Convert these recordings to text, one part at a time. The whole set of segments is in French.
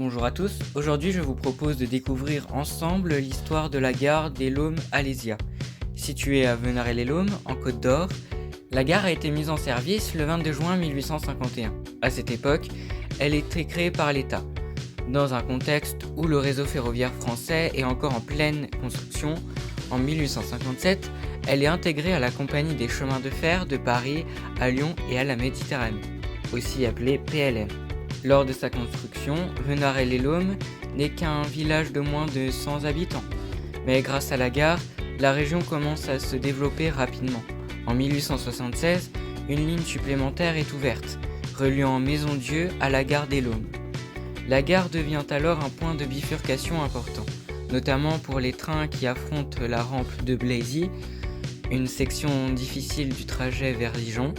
Bonjour à tous, aujourd'hui je vous propose de découvrir ensemble l'histoire de la gare des Laumes-Alésia. Située à Venarey-les-Laumes, en Côte d'Or, la gare a été mise en service le 22 juin 1851. À cette époque, elle était créée par l'État. Dans un contexte où le réseau ferroviaire français est encore en pleine construction, en 1857, elle est intégrée à la Compagnie des chemins de fer de Paris à Lyon et à la Méditerranée, aussi appelée PLM. Lors de sa construction, Venarey-les-Laumes n'est qu'un village de moins de 100 habitants. Mais grâce à la gare, la région commence à se développer rapidement. En 1876, une ligne supplémentaire est ouverte, reliant Maison-Dieu à la gare des Laumes. La gare devient alors un point de bifurcation important, notamment pour les trains qui affrontent la rampe de Blaisy, une section difficile du trajet vers Dijon.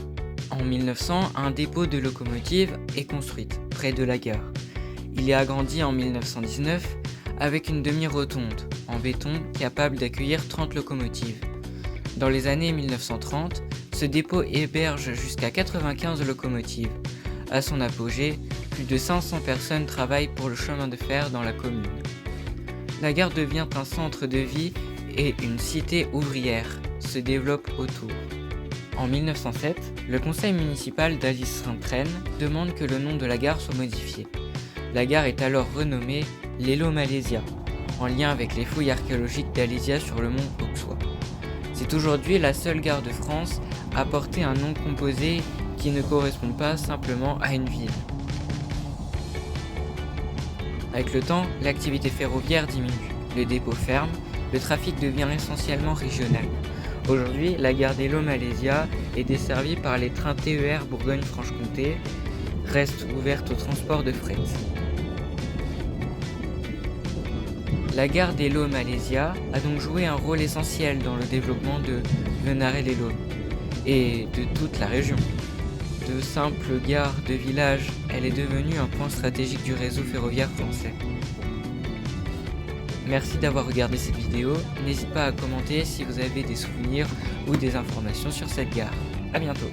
En 1900, un dépôt de locomotives est construit près de la gare. Il est agrandi en 1919 avec une demi-rotonde en béton capable d'accueillir 30 locomotives. Dans les années 1930, ce dépôt héberge jusqu'à 95 locomotives. À son apogée, plus de 500 personnes travaillent pour le chemin de fer dans la commune. La gare devient un centre de vie et une cité ouvrière se développe autour. En 1907, le conseil municipal d'Alis-Sainte-Reine demande que le nom de la gare soit modifié. La gare est alors renommée les Laumes-Alésia, en lien avec les fouilles archéologiques d'Alésia sur le mont Auxois. C'est aujourd'hui la seule gare de France à porter un nom composé qui ne correspond pas simplement à une ville. Avec le temps, l'activité ferroviaire diminue, le dépôt ferme, le trafic devient essentiellement régional. Aujourd'hui, la gare des Laumes-Alésia est desservie par les trains TER Bourgogne-Franche-Comté, reste ouverte au transport de fret. La gare des Laumes-Alésia a donc joué un rôle essentiel dans le développement de Venarey-les-Laumes et de toute la région. De simple gare de village, elle est devenue un point stratégique du réseau ferroviaire français. Merci d'avoir regardé cette vidéo, n'hésitez pas à commenter si vous avez des souvenirs ou des informations sur cette gare. A bientôt.